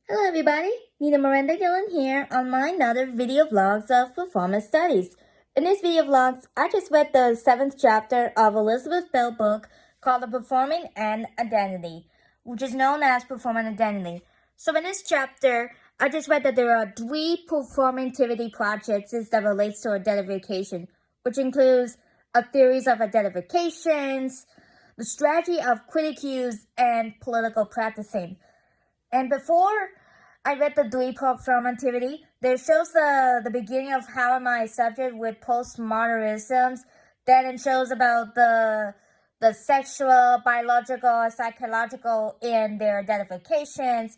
Hello everybody, Nina Miranda Guillen here on my another video vlogs of performance studies. In this video vlogs, I just read the 7th chapter of Elizabeth Bell book called The Performing and Identity, which is known as Performing Identity. So in this chapter, I just read that there are 3 performativity projects that relates to identification, which includes a theories of identifications, the strategy of critique and political practicing. And before I read the 3 performativity, there shows the beginning of how am I subject with postmodernisms. Then it shows about the sexual, biological, psychological, and their identifications.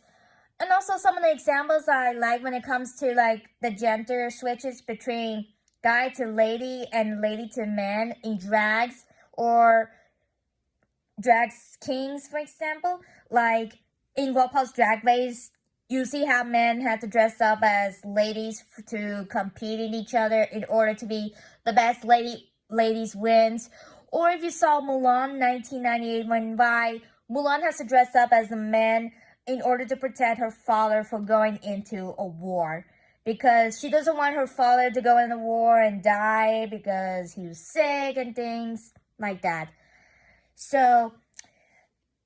And also some of the examples I like when it comes to like the gender switches between guy to lady and lady to man in drags or drag kings, for example. Like in RuPaul's Drag Race, you see how men had to dress up as ladies to compete in each other in order to be the best ladies wins. Or if you saw Mulan 1998, why Mulan has to dress up as a man in order to protect her father from going into a war. Because she doesn't want her father to go in the war and die because he was sick and things like that. So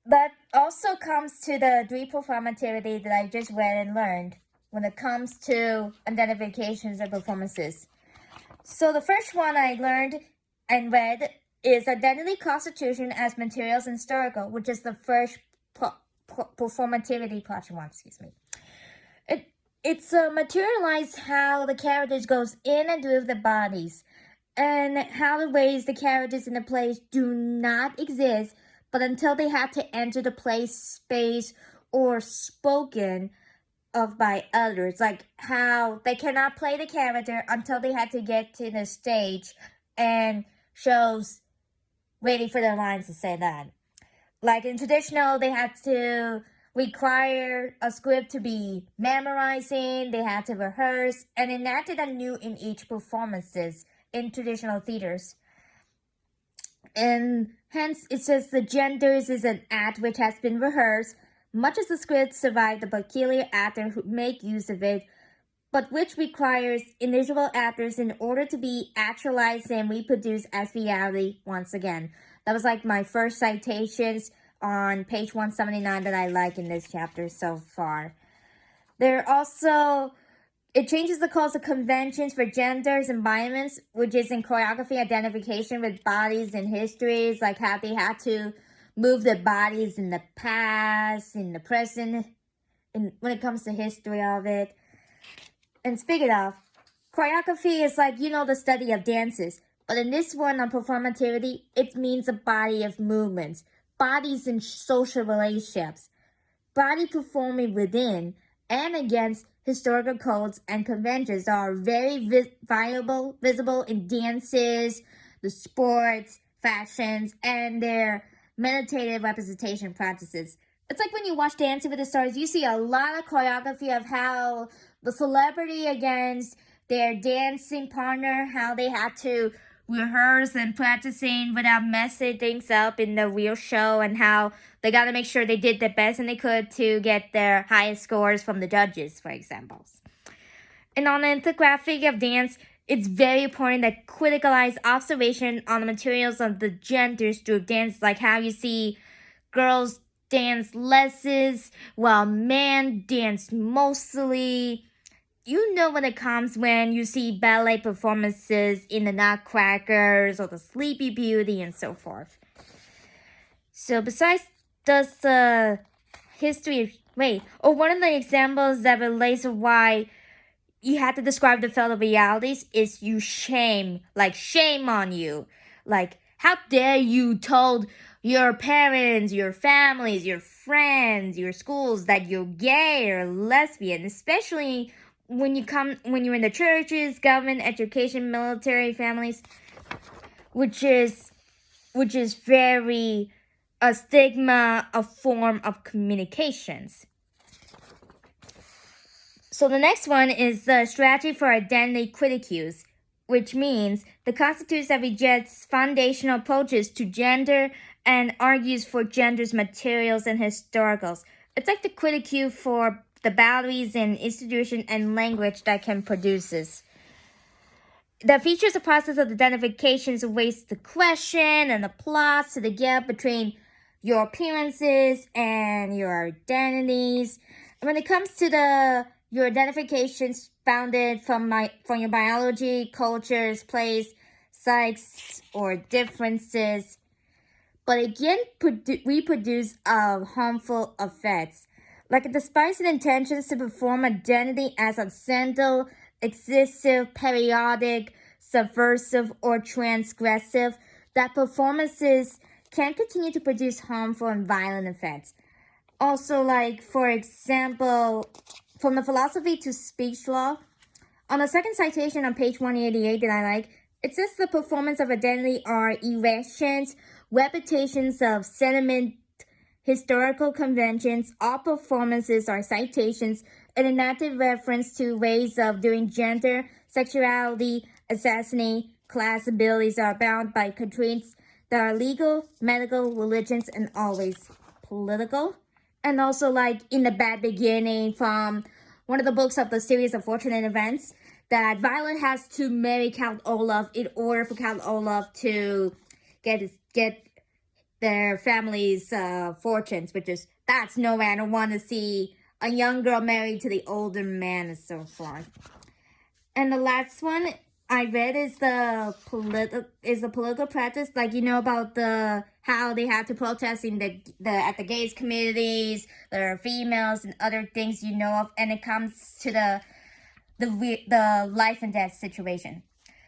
that also comes to the 3 performativity that I just read and learned when it comes to identifications and performances. So the first one I learned and read is identity constitution as materials and historical, which is the first performativity project one, It's materialized how the characters goes in and with the bodies and how the ways the characters in the plays do not exist but until they had to enter the play space or spoken of by others, like how they cannot play the character until they had to get to the stage and shows waiting for their lines to say that. Like in traditional, they had to require a script to be memorizing, they had to rehearse, and enacted anew in each performances in traditional theaters. And hence, it says the genders is an act which has been rehearsed, much as the script survived the peculiar actor who make use of it, but which requires individual actors in order to be actualized and reproduced as reality once again. That was like my first citations on page 179 that I like in this chapter so far. There also... It changes the calls to conventions for genders and environments, which is in choreography identification with bodies and histories, like how they had to move their bodies in the past, in the present, when it comes to history of it. And speaking of, choreography is like, the study of dances. But in this one on performativity, it means a body of movements, bodies in social relationships, body performing within and against historical codes and conventions that are very visible in dances, the sports, fashions, and their meditative representation practices. It's like when you watch Dancing with the Stars, you see a lot of choreography of how the celebrity against their dancing partner, how they had to rehearse and practicing without messing things up in the real show, and how they got to make sure they did the best and they could to get their highest scores from the judges, for example. And on the infographic of dance, it's very important that criticalize observation on the materials of the genders through dance, like how you see girls dance less while men dance mostly. When it comes when you see ballet performances in the Nutcrackers or the Sleepy Beauty and so forth. So besides this history, one of the examples that relates to why you had to describe the fellow realities is you shame on you. Like, how dare you told your parents, your families, your friends, your schools that you're gay or lesbian, especially when you're in the churches, government, education, military, families, which is very a stigma, a form of communications. So the next one is the strategy for identity critiques, which means the constitutes that rejects foundational approaches to gender and argues for gender's materials and historicals. It's like the critique for the boundaries in institution and language that can produce this. That features the process of identification of ways to question and the plots to the gap between your appearances and your identities. And when it comes to your identifications founded from your biology, cultures, place, sex, or differences, but again reproduce harmful effects. Like despite the intentions to perform identity as accidental, excessive, periodic, subversive, or transgressive, that performances can continue to produce harmful and violent effects. Also, like, for example, from the philosophy to speech law, on the second citation on page 188 that I like, it says the performance of identity are erections, repetitions of sentiment, historical conventions. All performances are citations and enacted reference to ways of doing gender, sexuality, ethnicity, class abilities are bound by constraints that are legal, medical, religions, and always political. And also, like in The Bad Beginning, from one of the books of the series of Fortunate Events, that Violet has to marry Count Olaf in order for Count Olaf to get their family's fortunes, that's no way. I don't want to see a young girl married to the older man and so forth. And the last one I read is the political practice, like about how they have to protest in at the gays communities, the females and other things of, and it comes to the life and death situation.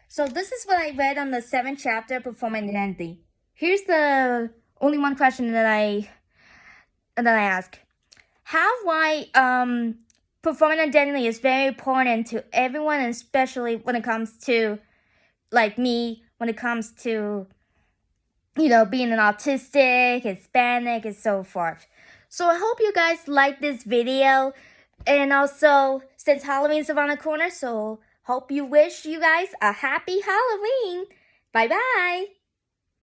So this is what I read on the 7th chapter, Performing Identity. Here's the only one question that I ask: why performing identity is very important to everyone, and especially when it comes to, like me, when it comes to, being an autistic, Hispanic, and so forth. So I hope you guys like this video. And also, since Halloween's around the corner, so wish you guys a happy Halloween. Bye-bye.